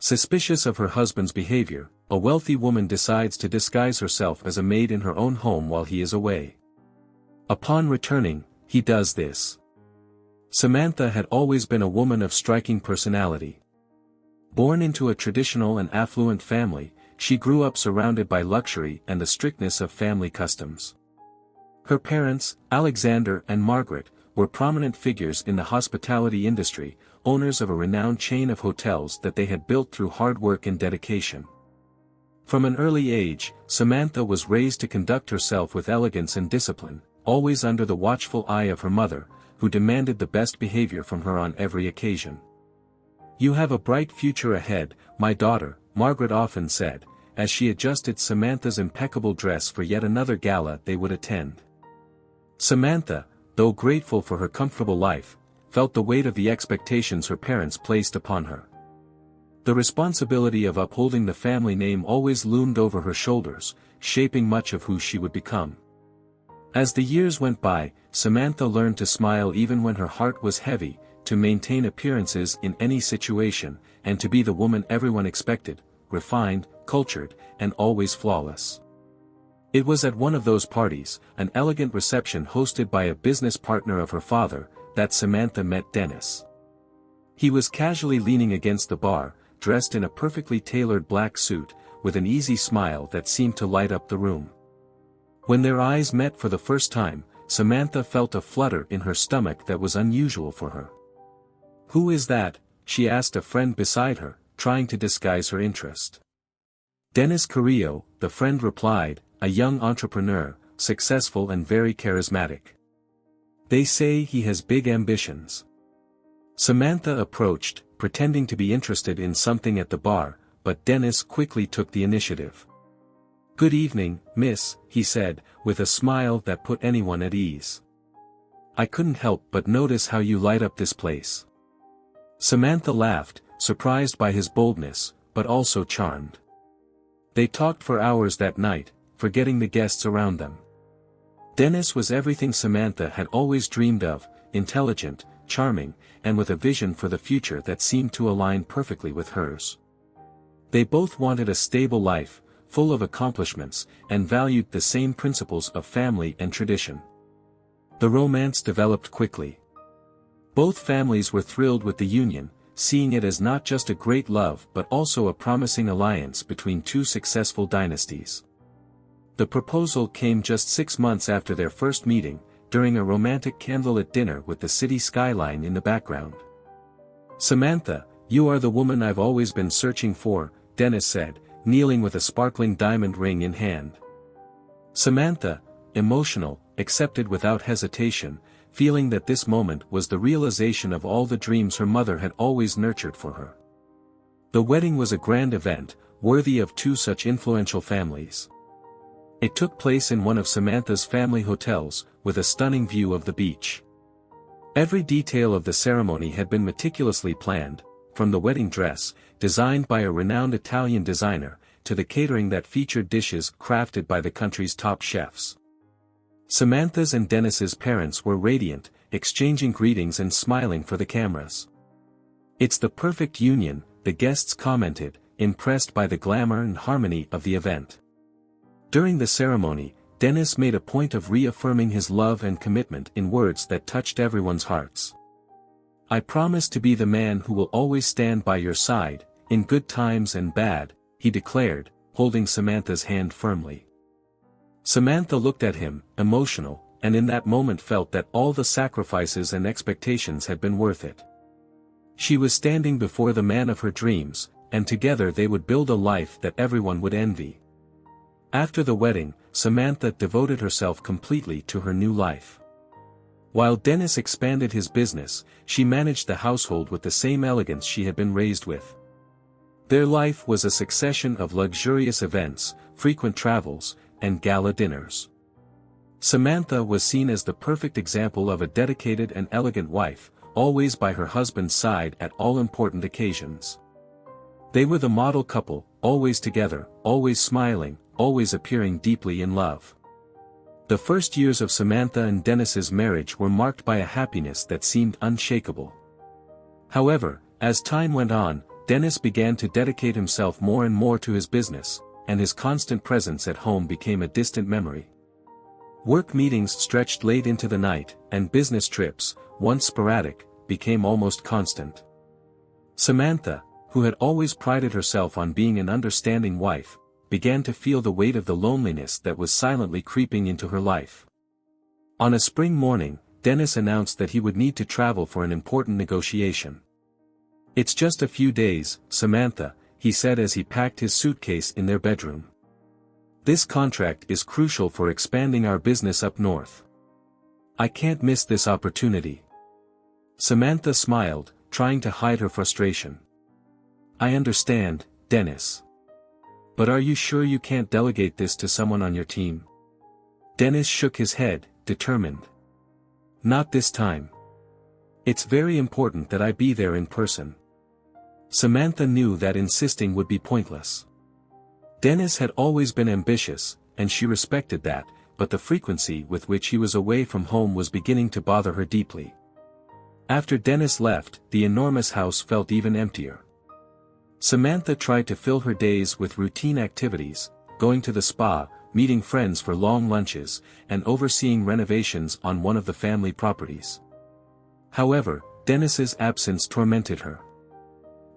Suspicious of her husband's behavior, a wealthy woman decides to disguise herself as a maid in her own home while he is away. Upon returning, he does this. Samantha had always been a woman of striking personality. Born into a traditional and affluent family, she grew up surrounded by luxury and the strictness of family customs. Her parents, Alexander and Margaret, were prominent figures in the hospitality industry, owners of a renowned chain of hotels that they had built through hard work and dedication. From an early age, Samantha was raised to conduct herself with elegance and discipline, always under the watchful eye of her mother, who demanded the best behavior from her on every occasion. "You have a bright future ahead, my daughter," Margaret often said, as she adjusted Samantha's impeccable dress for yet another gala they would attend. Samantha, though grateful for her comfortable life, felt the weight of the expectations her parents placed upon her. The responsibility of upholding the family name always loomed over her shoulders, shaping much of who she would become. As the years went by, Samantha learned to smile even when her heart was heavy, to maintain appearances in any situation, and to be the woman everyone expected, refined, cultured, and always flawless. It was at one of those parties, an elegant reception hosted by a business partner of her father, that Samantha met Dennis. He was casually leaning against the bar, dressed in a perfectly tailored black suit, with an easy smile that seemed to light up the room. When their eyes met for the first time, Samantha felt a flutter in her stomach that was unusual for her. "Who is that?" she asked a friend beside her, trying to disguise her interest. "Dennis Carrillo," the friend replied, "a young entrepreneur, successful and very charismatic. They say he has big ambitions." Samantha approached, pretending to be interested in something at the bar, but Dennis quickly took the initiative. "Good evening, miss," he said, with a smile that put anyone at ease. "I couldn't help but notice how you light up this place." Samantha laughed, surprised by his boldness, but also charmed. They talked for hours that night, forgetting the guests around them. Dennis was everything Samantha had always dreamed of, intelligent, charming, and with a vision for the future that seemed to align perfectly with hers. They both wanted a stable life, full of accomplishments, and valued the same principles of family and tradition. The romance developed quickly. Both families were thrilled with the union, seeing it as not just a great love but also a promising alliance between two successful dynasties. The proposal came just 6 months after their first meeting, during a romantic candlelit dinner with the city skyline in the background. "Samantha, you are the woman I've always been searching for," Dennis said, kneeling with a sparkling diamond ring in hand. Samantha, emotional, accepted without hesitation, feeling that this moment was the realization of all the dreams her mother had always nurtured for her. The wedding was a grand event, worthy of two such influential families. It took place in one of Samantha's family hotels, with a stunning view of the beach. Every detail of the ceremony had been meticulously planned, from the wedding dress, designed by a renowned Italian designer, to the catering that featured dishes crafted by the country's top chefs. Samantha's and Dennis's parents were radiant, exchanging greetings and smiling for the cameras. "It's the perfect union," the guests commented, impressed by the glamour and harmony of the event. During the ceremony, Dennis made a point of reaffirming his love and commitment in words that touched everyone's hearts. "I promise to be the man who will always stand by your side, in good times and bad," he declared, holding Samantha's hand firmly. Samantha looked at him, emotional, and in that moment felt that all the sacrifices and expectations had been worth it. She was standing before the man of her dreams, and together they would build a life that everyone would envy. After the wedding, Samantha devoted herself completely to her new life. While Dennis expanded his business, she managed the household with the same elegance she had been raised with. Their life was a succession of luxurious events, frequent travels, and gala dinners. Samantha was seen as the perfect example of a dedicated and elegant wife, always by her husband's side at all important occasions. They were the model couple, always together, always smiling, always appearing deeply in love. The first years of Samantha and Dennis's marriage were marked by a happiness that seemed unshakable. However, as time went on, Dennis began to dedicate himself more and more to his business, and his constant presence at home became a distant memory. Work meetings stretched late into the night, and business trips, once sporadic, became almost constant. Samantha, who had always prided herself on being an understanding wife, began to feel the weight of the loneliness that was silently creeping into her life. On a spring morning, Dennis announced that he would need to travel for an important negotiation. "It's just a few days, Samantha," he said as he packed his suitcase in their bedroom. "This contract is crucial for expanding our business up north. I can't miss this opportunity." Samantha smiled, trying to hide her frustration. "I understand, Dennis. But are you sure you can't delegate this to someone on your team?" Dennis shook his head, determined. "Not this time. It's very important that I be there in person." Samantha knew that insisting would be pointless. Dennis had always been ambitious, and she respected that, but the frequency with which he was away from home was beginning to bother her deeply. After Dennis left, the enormous house felt even emptier. Samantha tried to fill her days with routine activities, going to the spa, meeting friends for long lunches, and overseeing renovations on one of the family properties. However, Dennis's absence tormented her.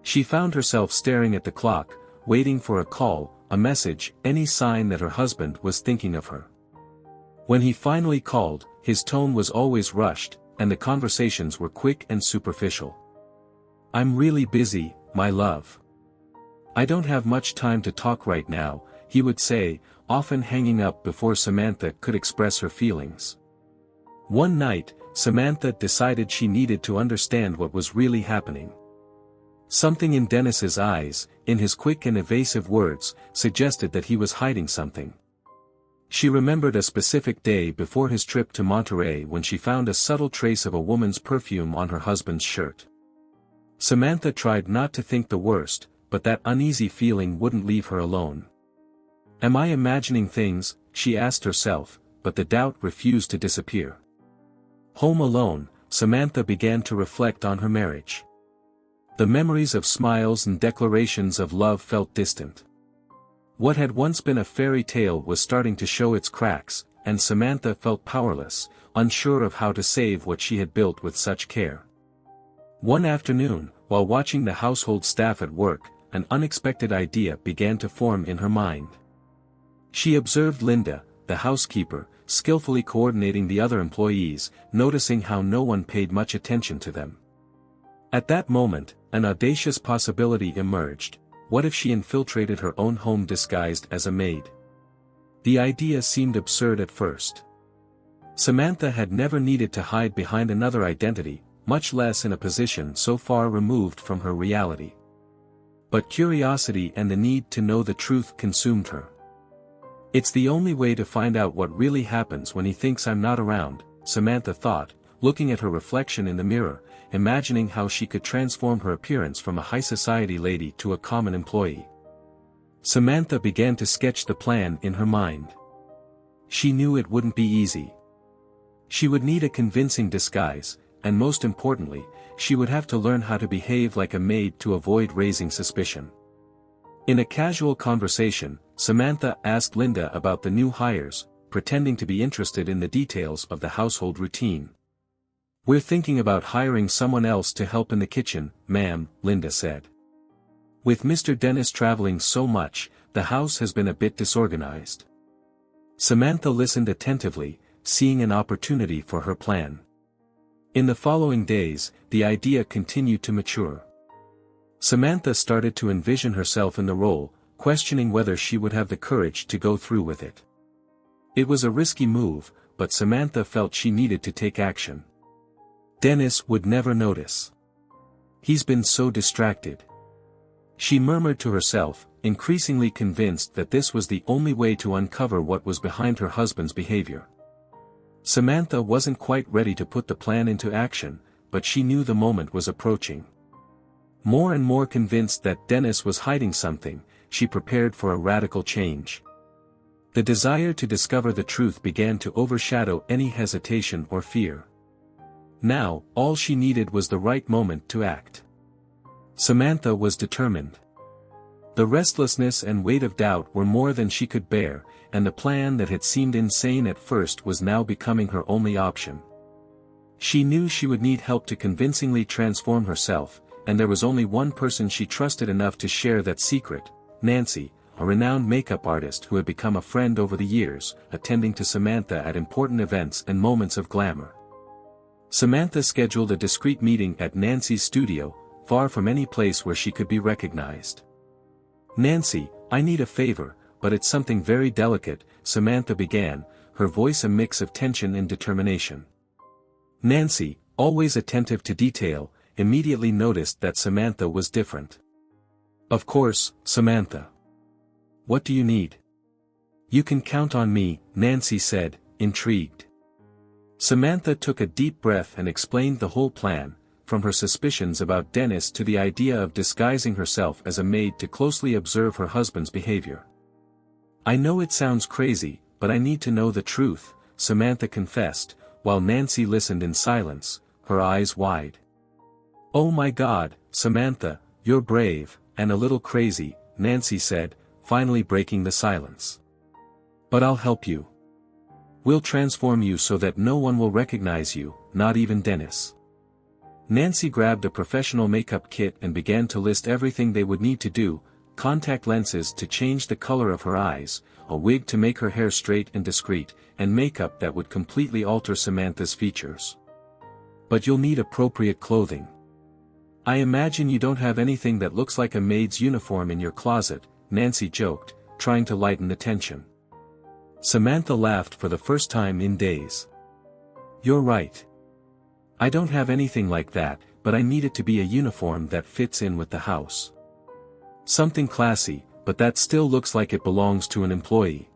She found herself staring at the clock, waiting for a call, a message, any sign that her husband was thinking of her. When he finally called, his tone was always rushed, and the conversations were quick and superficial. "I'm really busy, my love. I don't have much time to talk right now," he would say, often hanging up before Samantha could express her feelings. One night, Samantha decided she needed to understand what was really happening. Something in Dennis's eyes, in his quick and evasive words, suggested that he was hiding something. She remembered a specific day before his trip to Monterey when she found a subtle trace of a woman's perfume on her husband's shirt. Samantha tried not to think the worst, but that uneasy feeling wouldn't leave her alone. "Am I imagining things?" she asked herself, but the doubt refused to disappear. Home alone, Samantha began to reflect on her marriage. The memories of smiles and declarations of love felt distant. What had once been a fairy tale was starting to show its cracks, and Samantha felt powerless, unsure of how to save what she had built with such care. One afternoon, while watching the household staff at work, an unexpected idea began to form in her mind. She observed Linda, the housekeeper, skillfully coordinating the other employees, noticing how no one paid much attention to them. At that moment, an audacious possibility emerged. What if she infiltrated her own home disguised as a maid? The idea seemed absurd at first. Samantha had never needed to hide behind another identity, much less in a position so far removed from her reality. But curiosity and the need to know the truth consumed her. "It's the only way to find out what really happens when he thinks I'm not around," Samantha thought, looking at her reflection in the mirror, imagining how she could transform her appearance from a high-society lady to a common employee. Samantha began to sketch the plan in her mind. She knew it wouldn't be easy. She would need a convincing disguise, and most importantly, she would have to learn how to behave like a maid to avoid raising suspicion. In a casual conversation, Samantha asked Linda about the new hires, pretending to be interested in the details of the household routine. "We're thinking about hiring someone else to help in the kitchen, ma'am," Linda said. "With Mr. Dennis traveling so much, the house has been a bit disorganized." Samantha listened attentively, seeing an opportunity for her plan. In the following days, the idea continued to mature. Samantha started to envision herself in the role, questioning whether she would have the courage to go through with it. It was a risky move, but Samantha felt she needed to take action. Dennis would never notice. "He's been so distracted," she murmured to herself, increasingly convinced that this was the only way to uncover what was behind her husband's behavior. Samantha wasn't quite ready to put the plan into action, but she knew the moment was approaching. More and more convinced that Dennis was hiding something, she prepared for a radical change. The desire to discover the truth began to overshadow any hesitation or fear. Now, all she needed was the right moment to act. Samantha was determined. The restlessness and weight of doubt were more than she could bear, and the plan that had seemed insane at first was now becoming her only option. She knew she would need help to convincingly transform herself, and there was only one person she trusted enough to share that secret: Nancy, a renowned makeup artist who had become a friend over the years, attending to Samantha at important events and moments of glamour. Samantha scheduled a discreet meeting at Nancy's studio, far from any place where she could be recognized. "Nancy, I need a favor, but it's something very delicate," Samantha began, her voice a mix of tension and determination. Nancy, always attentive to detail, immediately noticed that Samantha was different. "Of course, Samantha. What do you need?" "You can count on me," Nancy said, intrigued. Samantha took a deep breath and explained the whole plan, from her suspicions about Dennis to the idea of disguising herself as a maid to closely observe her husband's behavior. "I know it sounds crazy, but I need to know the truth," Samantha confessed, while Nancy listened in silence, her eyes wide. "Oh my God, Samantha, you're brave, and a little crazy," Nancy said, finally breaking the silence. "But I'll help you. We'll transform you so that no one will recognize you, not even Dennis." Nancy grabbed a professional makeup kit and began to list everything they would need to do: contact lenses to change the color of her eyes, a wig to make her hair straight and discreet, and makeup that would completely alter Samantha's features. "But you'll need appropriate clothing. I imagine you don't have anything that looks like a maid's uniform in your closet," Nancy joked, trying to lighten the tension. Samantha laughed for the first time in days. "You're right. I don't have anything like that, but I need it to be a uniform that fits in with the house. Something classy, but that still looks like it belongs to an employee."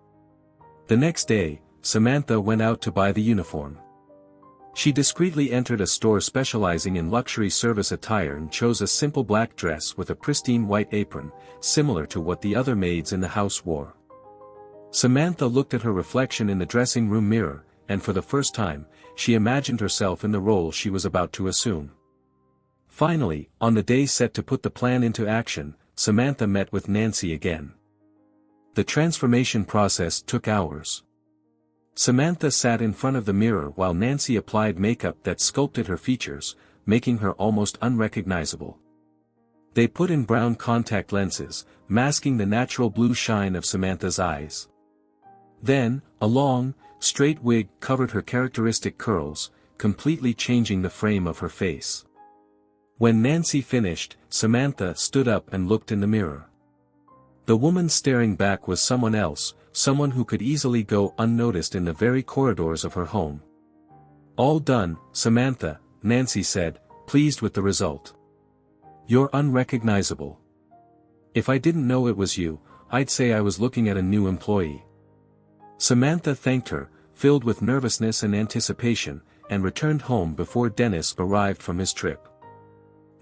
The next day, Samantha went out to buy the uniform. She discreetly entered a store specializing in luxury service attire and chose a simple black dress with a pristine white apron, similar to what the other maids in the house wore. Samantha looked at her reflection in the dressing room mirror, and for the first time, she imagined herself in the role she was about to assume. Finally, on the day set to put the plan into action, Samantha met with Nancy again. The transformation process took hours. Samantha sat in front of the mirror while Nancy applied makeup that sculpted her features, making her almost unrecognizable. They put in brown contact lenses, masking the natural blue shine of Samantha's eyes. Then, a long, straight wig covered her characteristic curls, completely changing the frame of her face. When Nancy finished, Samantha stood up and looked in the mirror. The woman staring back was someone else, someone who could easily go unnoticed in the very corridors of her home. "All done, Samantha," Nancy said, pleased with the result. "You're unrecognizable. If I didn't know it was you, I'd say I was looking at a new employee." Samantha thanked her, filled with nervousness and anticipation, and returned home before Dennis arrived from his trip.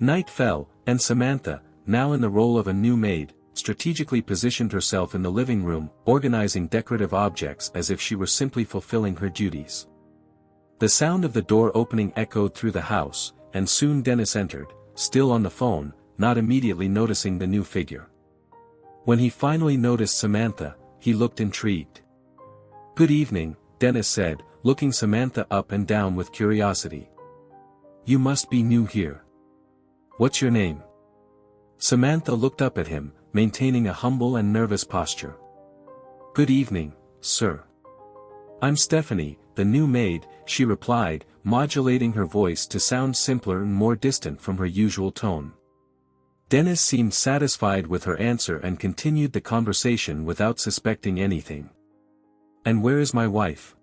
Night fell, and Samantha, now in the role of a new maid, strategically positioned herself in the living room, organizing decorative objects as if she were simply fulfilling her duties. The sound of the door opening echoed through the house, and soon Dennis entered, still on the phone, not immediately noticing the new figure. When he finally noticed Samantha, he looked intrigued. "Good evening," Dennis said, looking Samantha up and down with curiosity. "You must be new here. What's your name?" Samantha looked up at him, maintaining a humble and nervous posture. "Good evening, sir. I'm Stephanie, the new maid," she replied, modulating her voice to sound simpler and more distant from her usual tone. Dennis seemed satisfied with her answer and continued the conversation without suspecting anything. "And where is my wife?"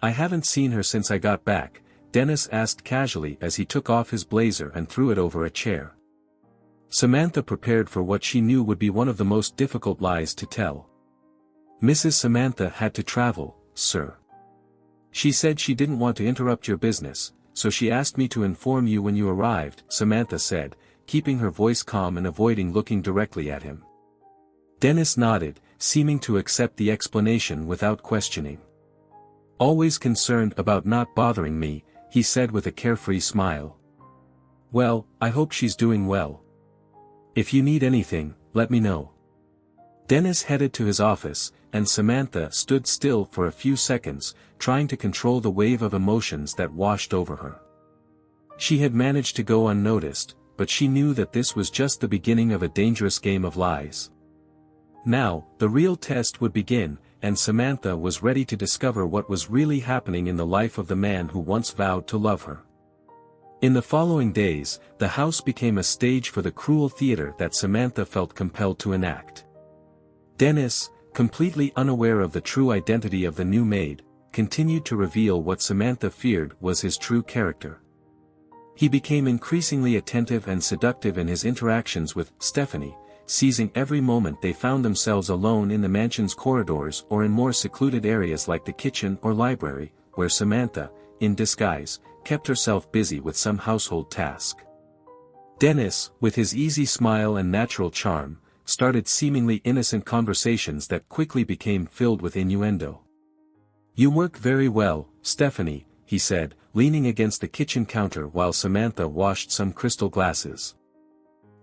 "I haven't seen her since I got back," Dennis asked casually as he took off his blazer and threw it over a chair. Samantha prepared for what she knew would be one of the most difficult lies to tell. "Mrs. Samantha had to travel, sir. She said she didn't want to interrupt your business, so she asked me to inform you when you arrived," Samantha said, keeping her voice calm and avoiding looking directly at him. Dennis nodded, seeming to accept the explanation without questioning. "Always concerned about not bothering me," he said with a carefree smile. "Well, I hope she's doing well." If you need anything, let me know. Dennis headed to his office, and Samantha stood still for a few seconds, trying to control the wave of emotions that washed over her. She had managed to go unnoticed, but she knew that this was just the beginning of a dangerous game of lies. Now, the real test would begin, and Samantha was ready to discover what was really happening in the life of the man who once vowed to love her. In the following days, the house became a stage for the cruel theater that Samantha felt compelled to enact. Dennis, completely unaware of the true identity of the new maid, continued to reveal what Samantha feared was his true character. He became increasingly attentive and seductive in his interactions with Stephanie, seizing every moment they found themselves alone in the mansion's corridors or in more secluded areas like the kitchen or library, where Samantha, in disguise, kept herself busy with some household task. Dennis, with his easy smile and natural charm, started seemingly innocent conversations that quickly became filled with innuendo. "You work very well, Stephanie," he said, leaning against the kitchen counter while Samantha washed some crystal glasses.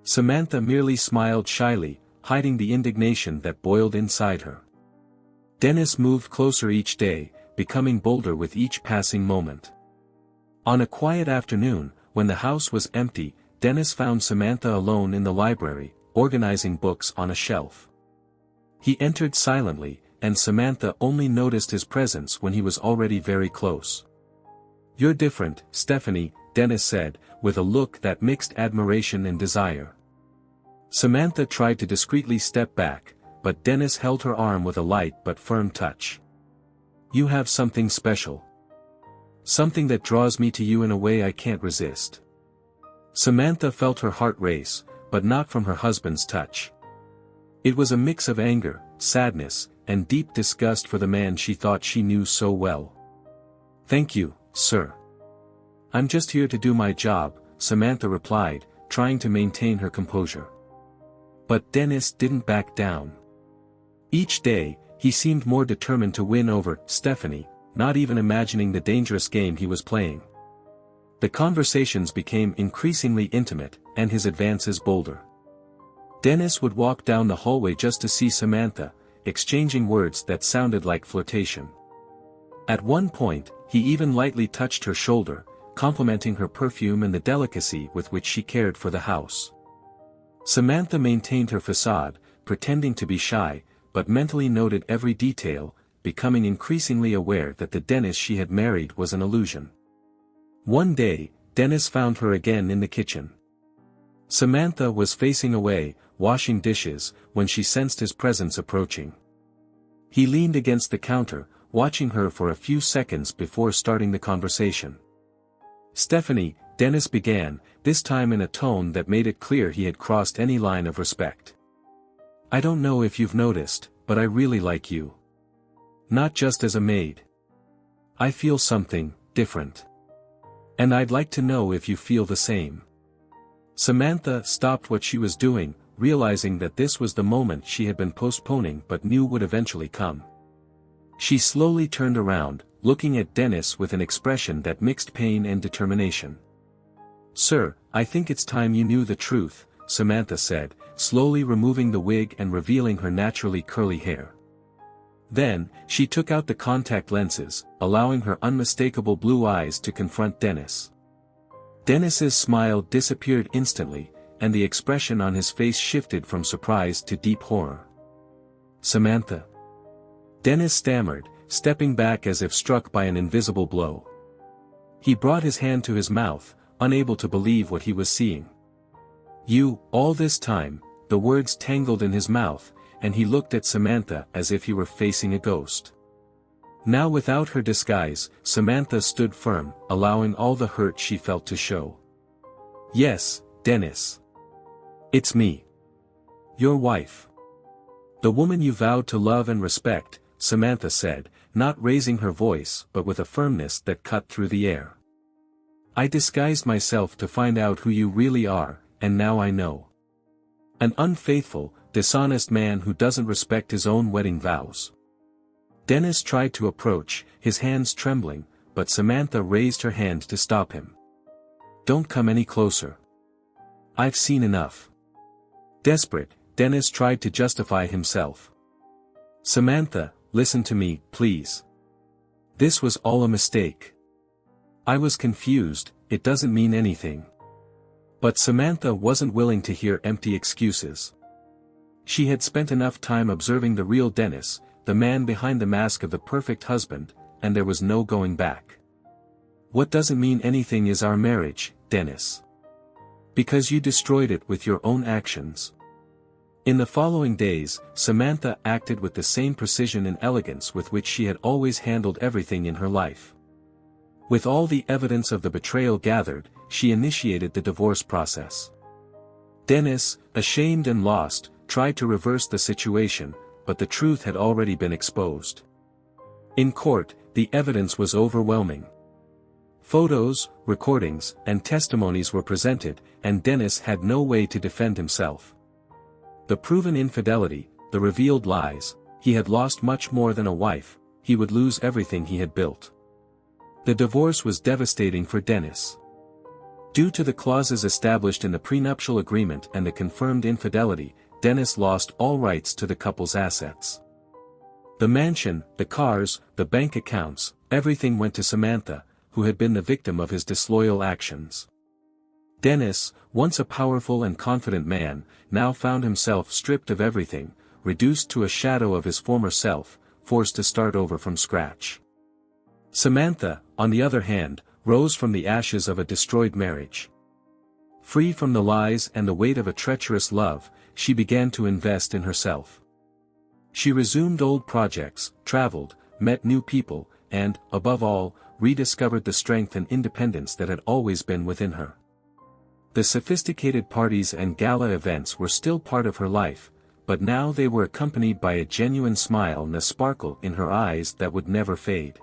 Samantha merely smiled shyly, hiding the indignation that boiled inside her. Dennis moved closer each day, becoming bolder with each passing moment. On a quiet afternoon, when the house was empty, Dennis found Samantha alone in the library, organizing books on a shelf. He entered silently, and Samantha only noticed his presence when he was already very close. "You're different, Stephanie," Dennis said, with a look that mixed admiration and desire. Samantha tried to discreetly step back, but Dennis held her arm with a light but firm touch. "You have something special. Something that draws me to you in a way I can't resist." Samantha felt her heart race, but not from her husband's touch. It was a mix of anger, sadness, and deep disgust for the man she thought she knew so well. "Thank you, sir. I'm just here to do my job," Samantha replied, trying to maintain her composure. But Dennis didn't back down. Each day, he seemed more determined to win over Stephanie, not even imagining the dangerous game he was playing. The conversations became increasingly intimate, and his advances bolder. Dennis would walk down the hallway just to see Samantha, exchanging words that sounded like flirtation. At one point, he even lightly touched her shoulder, complimenting her perfume and the delicacy with which she cared for the house. Samantha maintained her facade, pretending to be shy, but mentally noted every detail, becoming increasingly aware that the Dennis she had married was an illusion. One day, Dennis found her again in the kitchen. Samantha was facing away, washing dishes, when she sensed his presence approaching. He leaned against the counter, watching her for a few seconds before starting the conversation. "Stephanie," Dennis began, this time in a tone that made it clear he had crossed any line of respect. "I don't know if you've noticed, but I really like you. Not just as a maid. I feel something different. And I'd like to know if you feel the same." Samantha stopped what she was doing, realizing that this was the moment she had been postponing but knew would eventually come. She slowly turned around, looking at Dennis with an expression that mixed pain and determination. "Sir, I think it's time you knew the truth," Samantha said, slowly removing the wig and revealing her naturally curly hair. Then, she took out the contact lenses, allowing her unmistakable blue eyes to confront Dennis. Dennis's smile disappeared instantly, and the expression on his face shifted from surprise to deep horror. "Samantha?" Dennis stammered, stepping back as if struck by an invisible blow. He brought his hand to his mouth, unable to believe what he was seeing. "You, all this time," the words tangled in his mouth, and he looked at Samantha as if he were facing a ghost. Now without her disguise, Samantha stood firm, allowing all the hurt she felt to show. "Yes, Dennis. It's me. Your wife. The woman you vowed to love and respect," Samantha said, not raising her voice but with a firmness that cut through the air. "I disguised myself to find out who you really are, and now I know. An unfaithful, dishonest man who doesn't respect his own wedding vows." Dennis tried to approach, his hands trembling, but Samantha raised her hand to stop him. "Don't come any closer. I've seen enough. Desperate, Dennis tried to justify himself. "Samantha, listen to me, please. This was all a mistake. I was confused, it doesn't mean anything." But Samantha wasn't willing to hear empty excuses. She had spent enough time observing the real Dennis, the man behind the mask of the perfect husband, and there was no going back. "What doesn't mean anything is our marriage, Dennis. Because you destroyed it with your own actions." In the following days, Samantha acted with the same precision and elegance with which she had always handled everything in her life. With all the evidence of the betrayal gathered, she initiated the divorce process. Dennis, ashamed and lost, tried to reverse the situation, but the truth had already been exposed. In court, the evidence was overwhelming. Photos, recordings, and testimonies were presented, and Dennis had no way to defend himself. The proven infidelity, the revealed lies, he had lost much more than a wife, he would lose everything he had built. The divorce was devastating for Dennis. Due to the clauses established in the prenuptial agreement and the confirmed infidelity, Dennis lost all rights to the couple's assets. The mansion, the cars, the bank accounts, everything went to Samantha, who had been the victim of his disloyal actions. Dennis, once a powerful and confident man, now found himself stripped of everything, reduced to a shadow of his former self, forced to start over from scratch. Samantha, on the other hand, rose from the ashes of a destroyed marriage. Free from the lies and the weight of a treacherous love, she began to invest in herself. She resumed old projects, traveled, met new people, and, above all, rediscovered the strength and independence that had always been within her. The sophisticated parties and gala events were still part of her life, but now they were accompanied by a genuine smile and a sparkle in her eyes that would never fade.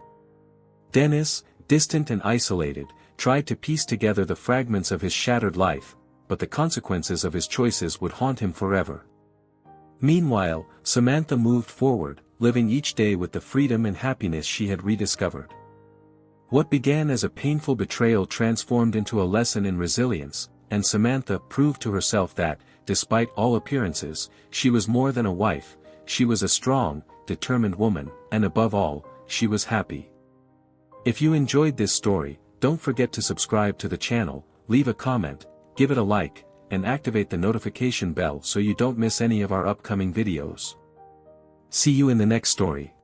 Dennis, distant and isolated, tried to piece together the fragments of his shattered life, but the consequences of his choices would haunt him forever. Meanwhile, Samantha moved forward, living each day with the freedom and happiness she had rediscovered. What began as a painful betrayal transformed into a lesson in resilience, and Samantha proved to herself that, despite all appearances, she was more than a wife, she was a strong, determined woman, and above all, she was happy. If you enjoyed this story, don't forget to subscribe to the channel, leave a comment, give it a like, and activate the notification bell so you don't miss any of our upcoming videos. See you in the next story.